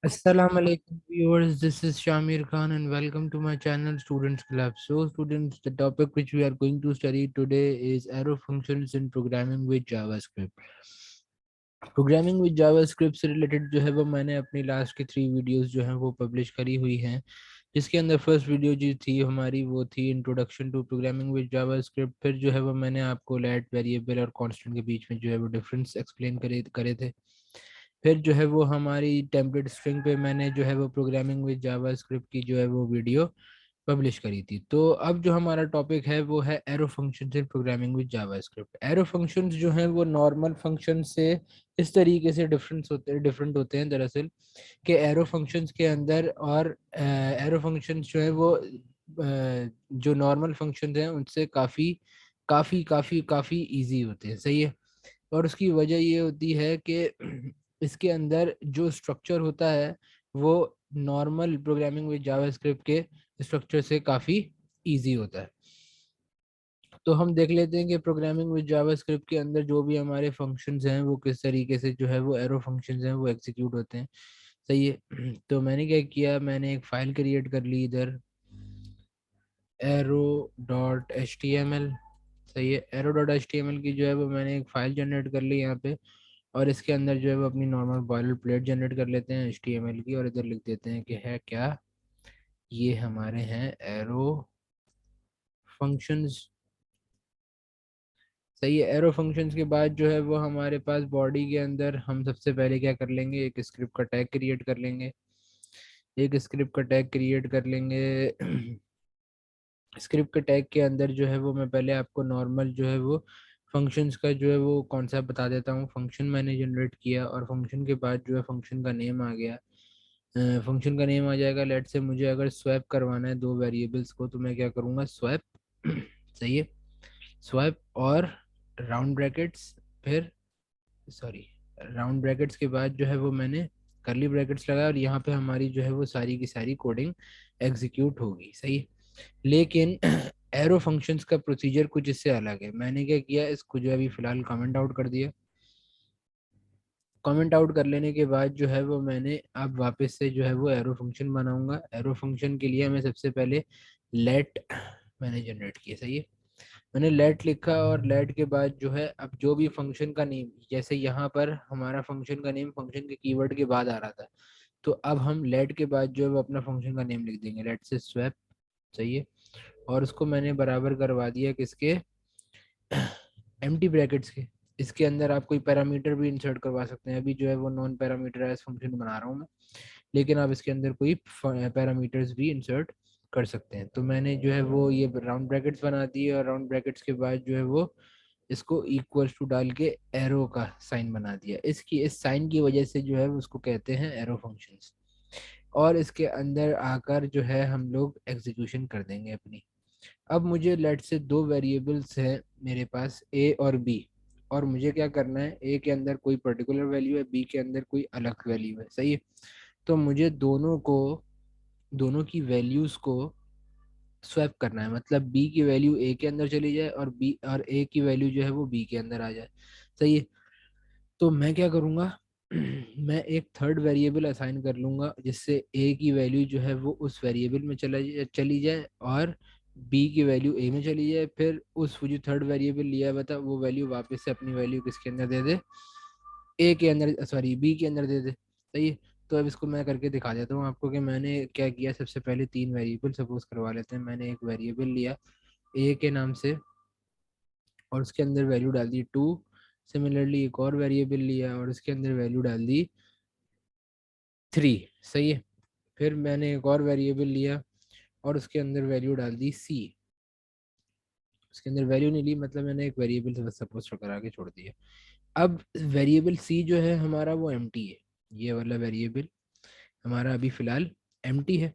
Assalamu alaikum viewers, this is Shamir Khan and welcome to my channel Students Club. So students, the topic which we are going to study today is arrow functions in programming with JavaScript. Programming with JavaScript से related जो है वो मैंने अपनी last की 3 videos जो हैं वो पब्लिश करी हुई हैं, जिसके अंदर फर्स्ट वीडियो जो थी हमारी वो थी introduction to programming with JavaScript. फिर जो है वो मैंने आपको लेट वेरिएबल और कांस्टेंट के बीच में जो है वो डिफरेंस एक्सप्लेन करे करे थे। फिर जो है वो हमारी टेम्पलेट स्ट्रिंग पे मैंने जो है वो प्रोग्रामिंग विद जावास्क्रिप्ट की जो है वो वीडियो पब्लिश करी थी। तो अब जो हमारा टॉपिक है वो है arrow functions in programming with JavaScript. Arrow functions जो हैं वो नॉर्मल फंक्शन से इस तरीके से डिफरेंट होते हैं दरअसल, कि एरो फंक्शंस के अंदर और एरो फंक्शंस जो है वो जो नॉर्मल फंक्शंस हैं उनसे काफ़ी काफ़ी काफ़ी काफ़ी इजी होते हैं। सही है। और उसकी वजह ये होती है कि इसके अंदर जो स्ट्रक्चर होता है वो नॉर्मल प्रोग्रामिंग विद जावास्क्रिप्ट के स्ट्रक्चर से काफ़ी इजी होता है। तो हम देख लेते हैं कि प्रोग्रामिंग विद जावास्क्रिप्ट के अंदर जो भी हमारे फंक्शंस हैं वो किस तरीके से जो है वो एरो फंक्शंस हैं वो एग्जीक्यूट होते हैं। सही है। तो मैंने क्या किया, मैंने एक फाइल क्रिएट कर ली इधर, arrow.html। सही है। arrow.html की जो है वो मैंने एक फाइल जनरेट कर ली यहाँ पे, और इसके अंदर जो है वो अपनी नॉर्मल बॉयलर प्लेट जनरेट कर लेते हैं HTML की, और इधर लिख देते हैं कि है क्या, ये हमारे हैं एरो फंक्शंस। सही है। एरो फंक्शंस के बाद जो है वो हमारे पास बॉडी के अंदर हम सबसे पहले क्या कर लेंगे, एक स्क्रिप्ट का टैग क्रिएट कर लेंगे। एक स्क्रिप्ट का टैग क्रिएट कर लेंगे। स्क्रिप्ट के टैग के अंदर जो है वो मैं पहले आपको नॉर्मल जो है वो फंक्शंस का जो है वो कॉन्सेप्ट बता देता हूँ। फंक्शन मैंने जनरेट किया और फंक्शन के बाद जो है फंक्शन का नेम आ गया। फंक्शन का नेम आ जाएगा। लेट से मुझे अगर स्वैप करवाना है दो वेरिएबल्स को, तो मैं क्या करूँगा, स्वैप। सही है। स्वैप और राउंड ब्रैकेट्स, फिर सॉरी, राउंड ब्रैकेट्स के बाद जो है वो मैंने करली ब्रैकेट्स लगाया, और यहाँ पे हमारी जो है वो सारी की सारी कोडिंग एग्जीक्यूट होगी। सही है। लेकिन एरो फंक्शंस का प्रोसीजर कुछ इससे अलग है। मैंने क्या किया, इसको जो है अभी फिलहाल कमेंट आउट कर दिया। कमेंट आउट कर लेने के बाद जो है वो मैंने अब वापस से जो है वो एरो फंक्शन बनाऊंगा। एरो फंक्शन के लिए मैं सबसे पहले लेट मैंने जनरेट किया। सही है। मैंने लेट लिखा, और लेट के बाद जो है अब जो भी फंक्शन का नेम, जैसे यहाँ पर हमारा फंक्शन का नेम फंक्शन के कीवर्ड के बाद आ रहा था, तो अब हम लेट के बाद जो है वो अपना फंक्शन का नेम लिख देंगे, लेट से स्वैप। सही है। और उसको मैंने बराबर करवा दिया किसके, एम्प्टी ब्रैकेट्स के। इसके अंदर आप कोई पैरामीटर भी इंसर्ट करवा सकते हैं। अभी जो है वो नॉन पैरामीटराइज फंक्शन बना रहा हूँ मैं, लेकिन आप इसके अंदर कोई पैरामीटर्स भी इंसर्ट कर सकते हैं। तो मैंने जो है वो ये राउंड ब्रैकेट्स बना दिए, और राउंड ब्रैकेट्स के बाद जो है वो इसको इक्वल्स टू डाल के एरो का साइन बना दिया। इसकी इस साइन की वजह से जो है उसको कहते हैं एरो फंक्शंस। और इसके अंदर आकर जो है हम लोग एग्जीक्यूशन कर देंगे अपनी। अब मुझे लेट से दो वेरिएबल्स हैं मेरे पास, ए और बी, और मुझे क्या करना है, ए के अंदर कोई पर्टिकुलर वैल्यू है, बी के अंदर कोई अलग वैल्यू है। सही है। तो मुझे दोनों की वैल्यूज को स्वैप करना है, मतलब बी की वैल्यू ए के अंदर चली जाए और बी और ए की वैल्यू जो है वो बी के अंदर आ जाए। सही है। तो मैं क्या करूँगा, मैं एक थर्ड वेरिएबल असाइन कर लूँगा, जिससे ए की वैल्यू जो है वो उस वेरिएबल में चली जाए, और बी की वैल्यू ए में चली जाए। फिर उस वो जो थर्ड वेरिएबल लिया हुआ था वो वैल्यू वापस से अपनी वैल्यू किसके अंदर दे दे, ए के अंदर, सॉरी बी के अंदर दे दे। सही है। तो अब इसको मैं करके दिखा देता हूँ आपको कि मैंने क्या किया। सबसे पहले तीन वेरिएबल सपोज करवा लेते हैं। मैंने एक वेरिएबल लिया ए के नाम से, और उसके अंदर वैल्यू डाल दी 2। सिमिलरली एक और वेरिएबल लिया और उसके अंदर वैल्यू डाल दी 3। सही है। फिर मैंने एक और वेरिएबल लिया और उसके अंदर वैल्यू डाल दी सी। उसके अंदर वैल्यू नहीं ली, मतलब मैंने एक वेरिएबल सपोज करा के छोड़ दिया। अब वेरिएबल सी जो है हमारा वो एम्प्टी है। ये वाला वेरिएबल हमारा अभी फिलहाल एम्प्टी है,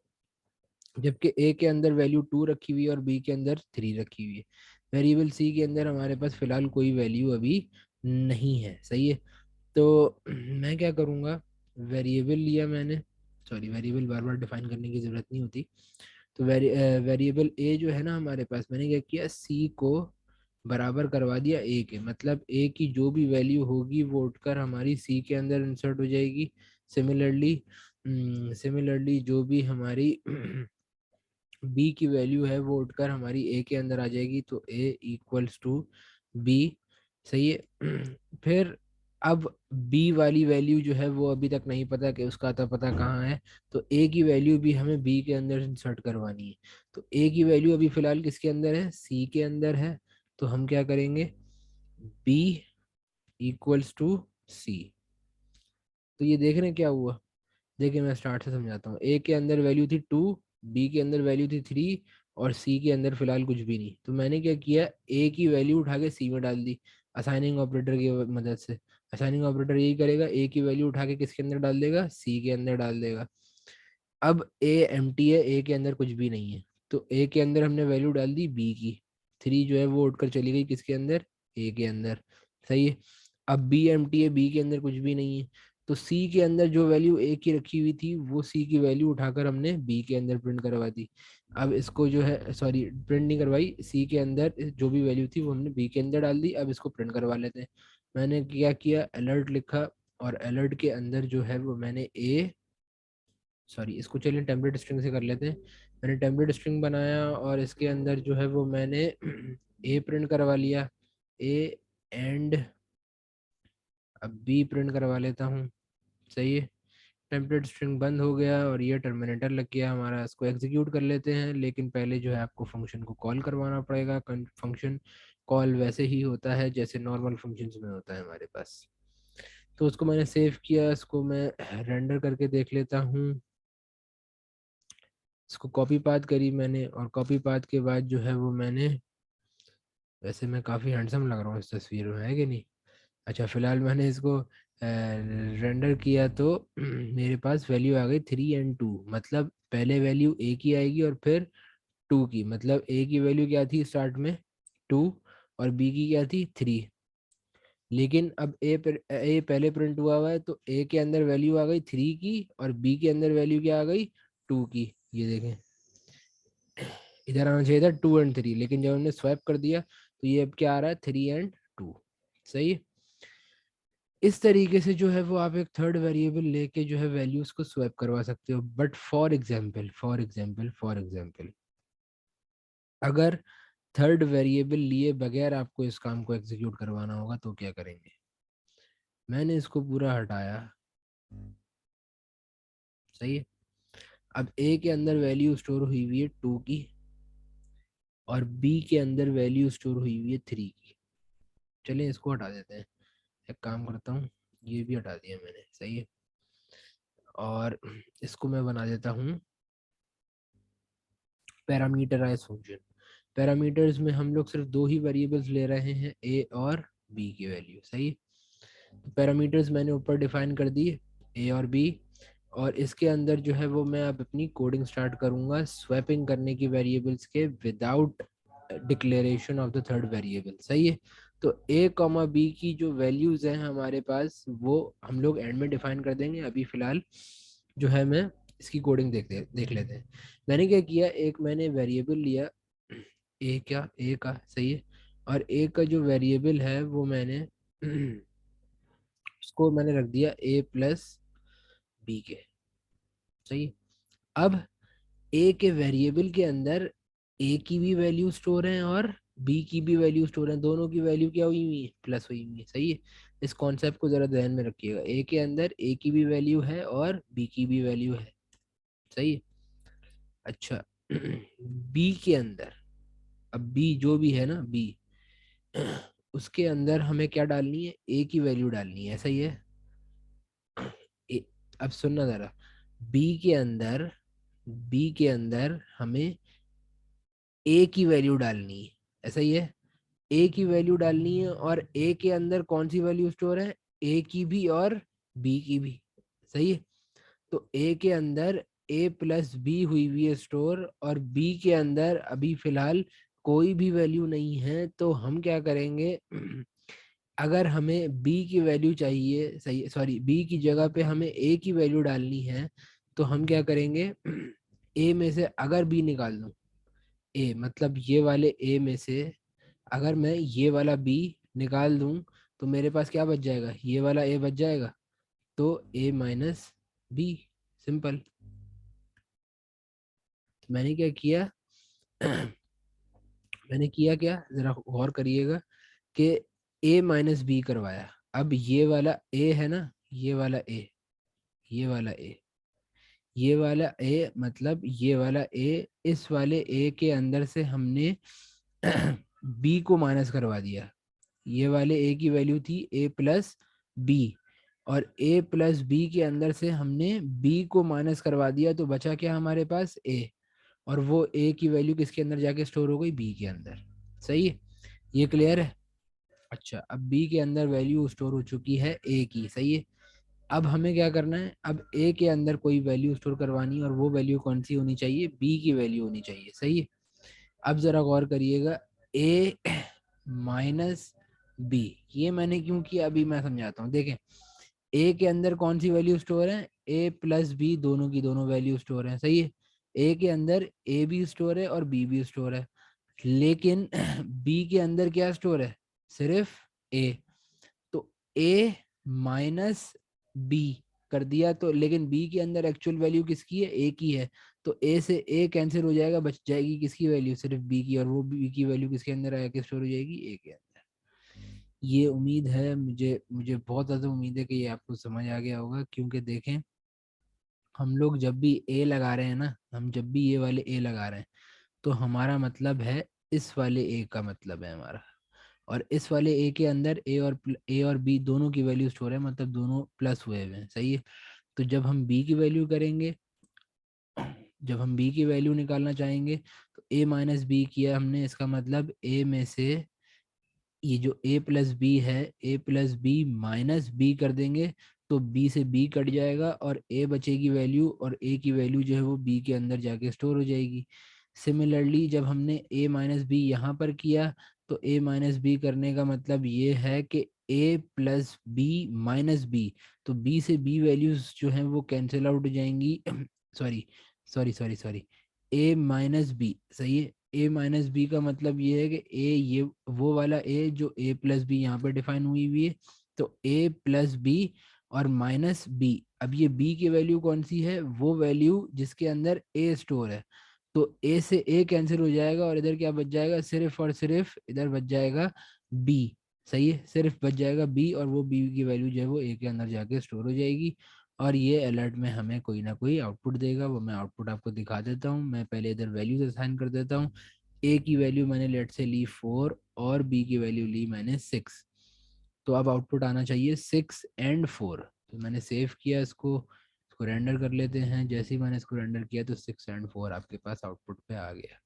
जबकि ए के अंदर वैल्यू 2 रखी हुई है और बी के अंदर 3 रखी हुई है। वेरिएबल सी के अंदर हमारे पास फिलहाल कोई वैल्यू अभी नहीं है। सही है। तो मैं क्या करूँगा, वेरिएबल लिया मैंने, सॉरी वेरिएबल बार बार डिफाइन करने की ज़रूरत नहीं होती। तो वेरिएबल ए जो है ना हमारे पास, मैंने क्या किया, सी को बराबर करवा दिया ए के, मतलब ए की जो भी वैल्यू होगी वो उठकर हमारी सी के अंदर इंसर्ट हो जाएगी। सिमिलरली सिमिलरली जो भी हमारी बी की वैल्यू है वो उठकर हमारी ए के अंदर आ जाएगी, तो ए इक्वल्स टू बी। सही है। फिर अब बी वाली वैल्यू जो है वो अभी तक नहीं पता कि उसका अता पता कहाँ है, तो ए की वैल्यू भी हमें बी के अंदर इंसर्ट करवानी है। तो ए की वैल्यू अभी फिलहाल किसके अंदर है, सी के अंदर है। तो हम क्या करेंगे, बी इक्वल्स टू सी। तो ये देख रहे हैं क्या हुआ। देखिए मैं स्टार्ट से समझाता हूँ। ए के अंदर वैल्यू थी 2, बी के अंदर वैल्यू थी 3 और सी के अंदर फिलहाल कुछ भी नहीं। तो मैंने क्या किया, ए की वैल्यू उठा के सी में डाल दी असाइनिंग ऑपरेटर की मदद से। असाइनिंग ऑपरेटर यही करेगा, ए की वैल्यू उठा के किसके अंदर डाल देगा, सी के अंदर डाल देगा। अब ए एम्प्टी है, ए के अंदर कुछ भी नहीं है। तो ए के अंदर हमने वैल्यू डाल दी बी की, 3 जो है वो उठकर चली गई किसके अंदर, ए के अंदर। सही है। अब बी एम्प्टी है, बी के अंदर कुछ भी नहीं है। तो सी के अंदर जो वैल्यू ए की रखी हुई थी वो सी की वैल्यू उठाकर हमने बी के अंदर प्रिंट करवा दी। अब इसको जो है, सॉरी प्रिंट नहीं करवाई, सी के अंदर जो भी वैल्यू थी वो हमने बी के अंदर डाल दी। अब इसको प्रिंट करवा लेते हैं। मैंने क्या किया, अलर्ट लिखा और अलर्ट के अंदर जो है वो मैंने ए, सॉरी इसको चलिए टेम्पलेट स्ट्रिंग से कर लेते हैं। मैंने टेम्पलेट स्ट्रिंग बनाया और इसके अंदर जो है वो मैंने ए प्रिंट करवा लिया, ए एंड अब बी प्रिंट करवा लेता हूँ। सही है। टेम्पलेट स्ट्रिंग बंद हो गया और ये टर्मिनेटर लग गया हमारा। इसको एग्जीक्यूट कर लेते हैं, लेकिन पहले जो है आपको फंक्शन को कॉल करवाना पड़ेगा। फंक्शन कॉल वैसे ही होता है जैसे नॉर्मल फंक्शंस में होता है हमारे पास। तो उसको मैंने सेव किया, इसको मैं रेंडर करके देख लेता हूँ। इसको कॉपी पाथ करी मैंने और कॉपी पाथ के बाद जो है वो मैंने, वैसे मैं काफ़ी हैंडसम लग रहा हूँ इस तस्वीर में, है कि नहीं। अच्छा फिलहाल मैंने इसको रेंडर किया तो मेरे पास वैल्यू आ गई 3 और 2। मतलब पहले वैल्यू ए की आएगी और फिर 2 की। मतलब ए की वैल्यू क्या थी स्टार्ट में, 2, और बी की क्या थी, 3। लेकिन अब ए पहले प्रिंट हुआ है तो ए के अंदर वैल्यू आ गई 3 की और बी के अंदर वैल्यू क्या आ गई, 2 की। ये देखें, इधर आना चाहिए था 2 और 3, लेकिन जब हमने स्वैप कर दिया तो ये अब क्या आ रहा है, 3 और 2। सही है। इस तरीके से जो है वो आप एक थर्ड वेरिएबल लेके जो है वैल्यूज को स्वैप करवा सकते हो। बट फॉर एग्जाम्पल अगर थर्ड वेरिएबल लिए बगैर आपको इस काम को एग्जीक्यूट करवाना होगा तो क्या करेंगे। मैंने इसको पूरा हटाया। सही है। अब ए के अंदर वैल्यू स्टोर हुई हुई है 2 की और बी के अंदर वैल्यू स्टोर हुई हुई है 3 की। चलिए इसको हटा देते हैं। एक काम करता हूँ, ये भी हटा दिया मैंने। सही है। और इसको मैं बना देता हूँ पैरामीटराइज फंक्शन। पैरामीटर्स में हम लोग सिर्फ 2 ही वेरिएबल्स ले रहे हैं, ए और बी की वैल्यू। सही। तो पैरामीटर्स मैंने ऊपर डिफाइन कर दिए, ए और बी। और इसके अंदर जो है वो मैं अब अपनी कोडिंग स्टार्ट करूंगा स्वैपिंग करने की वेरिएबल्स के without declaration of the third variable. सही है। तो ए कॉमा बी की जो वैल्यूज हैं हमारे पास वो हम लोग एंड में डिफाइन कर देंगे। अभी फिलहाल जो है मैं इसकी कोडिंग देख लेते हैं। मैंने क्या किया, एक मैंने वेरिएबल लिया ए, क्या ए का, सही है। और ए का जो वेरिएबल है वो मैंने उसको मैंने रख दिया ए प्लस बी के। सही। अब ए के वेरिएबल के अंदर ए की भी वैल्यू स्टोर है और बी की भी वैल्यू स्टोर है। दोनों की वैल्यू क्या हुई हुई है, प्लस हुई हुई है। सही है। इस कॉन्सेप्ट को जरा ध्यान में रखिएगा, ए के अंदर ए की भी वैल्यू है और बी की भी वैल्यू है। सही है। अच्छा बी के अंदर, अब बी जो भी है ना, बी उसके अंदर हमें क्या डालनी है, ए की वैल्यू डालनी है। सही है। ए, अब सुनना जरा, बी के अंदर बी के अंदर हमें ए की वैल्यू डालनी है। ऐसा ही है। ए की वैल्यू डालनी है और ए के अंदर कौन सी वैल्यू स्टोर है, ए की भी और बी की भी। सही है। तो ए के अंदर ए प्लस बी हुई हुई है स्टोर और बी के अंदर अभी फिलहाल कोई भी वैल्यू नहीं है। तो हम क्या करेंगे अगर हमें बी की वैल्यू चाहिए, सही, सॉरी बी की जगह पे हमें ए की वैल्यू डालनी है, तो हम क्या करेंगे ए में से अगर बी निकाल दूं, ए मतलब ये वाले ए में से अगर मैं ये वाला बी निकाल दूं तो मेरे पास क्या बच जाएगा, ये वाला ए बच जाएगा। तो ए माइनस बी। सिंपल। मैंने क्या किया मैंने किया क्या, जरा गौर करिएगा कि a माइनस बी करवाया। अब ये वाला a है ना, ये वाला a, ये वाला a, ये वाला a मतलब ये वाला a, इस वाले a के अंदर से हमने b को माइनस करवा दिया। ये वाले a की वैल्यू थी a प्लस बी, और a प्लस बी के अंदर से हमने b को माइनस करवा दिया, तो बचा क्या हमारे पास a, और वो a की वैल्यू किसके अंदर जाके स्टोर हो गई, b के अंदर। सही है, ये क्लियर है। अच्छा, अब b के अंदर वैल्यू स्टोर हो चुकी है a की, सही है। अब हमें क्या करना है, अब a के अंदर कोई वैल्यू स्टोर करवानी है, और वो वैल्यू कौन सी होनी चाहिए, b की वैल्यू होनी चाहिए, सही है। अब जरा गौर करिएगा, a माइनस बी, ये मैंने क्यों किया अभी मैं समझाता हूँ। देखें, a के अंदर कौन सी वैल्यू स्टोर है, a प्लस बी दोनों की दोनों वैल्यू स्टोर है, सही है। a के अंदर a भी स्टोर है और b भी स्टोर है, लेकिन b के अंदर क्या स्टोर है, सिर्फ a। तो a माइनस बी कर दिया, तो लेकिन b के अंदर एक्चुअल वैल्यू किसकी है, a की है। तो a से a कैंसिल हो जाएगा, बच जाएगी किसकी वैल्यू, सिर्फ b की, और वो b की वैल्यू किसके अंदर आके स्टोर हो जाएगी, a के अंदर। ये उम्मीद है, मुझे मुझे बहुत ज़्यादा उम्मीद है कि ये आपको समझ आ गया होगा, क्योंकि देखें, हम लोग जब भी a लगा रहे हैं ना, हम जब भी ये वाले a लगा रहे हैं, तो हमारा मतलब है इस वाले a का मतलब है हमारा, और इस वाले a के अंदर a और b दोनों की वैल्यू स्टोर है, मतलब दोनों प्लस हुए हुए हैं, सही है। तो जब हम b की वैल्यू करेंगे, जब हम b की वैल्यू निकालना चाहेंगे, तो a माइनस बी किया हमने, इसका मतलब a में से ये जो a प्लस बी है, a plus B minus B कर देंगे, तो b से b कट जाएगा और a बचेगी वैल्यू, और a की वैल्यू जो है वो b के अंदर जाके स्टोर हो जाएगी। सिमिलरली जब हमने a माइनस बी यहाँ पर किया, तो a माइनस बी करने का मतलब ये है कि a plus B minus B, तो b से b वैल्यूज जो हैं वो कैंसिल आउट हो जाएंगी। Sorry sorry, a minus B, सही है। a माइनस बी का मतलब ये है कि a, ये वो वाला a जो a प्लस बी यहाँ पर डिफाइन हुई हुई है, तो a प्लस बी और माइनस बी। अब ये b की वैल्यू कौन सी है, वो वैल्यू जिसके अंदर a स्टोर है, तो a से a कैंसिल हो जाएगा, और इधर क्या बच जाएगा, सिर्फ और सिर्फ इधर बच जाएगा b, सही है, सिर्फ बच जाएगा b, और वो b की वैल्यू जो है वो a के अंदर जाके स्टोर हो जाएगी, और ये अलर्ट में हमें कोई ना कोई आउटपुट देगा। वो मैं आउटपुट आपको दिखा देता हूँ। मैं पहले इधर वैल्यूज असाइन कर देता हूँ। ए की वैल्यू मैंने लेट से ली 4, और बी की वैल्यू ली मैंने 6। तो अब आउटपुट आना चाहिए 6 और 4। तो मैंने सेव किया इसको रेंडर कर लेते हैं। जैसे ही मैंने इसको रेंडर किया तो 6 और 4 आपके पास आउटपुट पे आ गया।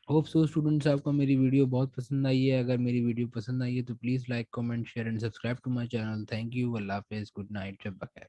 होप सो स्टूडेंट्स, आपको मेरी वीडियो बहुत पसंद आई है। अगर मेरी वीडियो पसंद आई है तो please like, comment, share and subscribe to my channel. Thank you, अल्लाह हाफिज़, गुड नाइट, जब बखैर।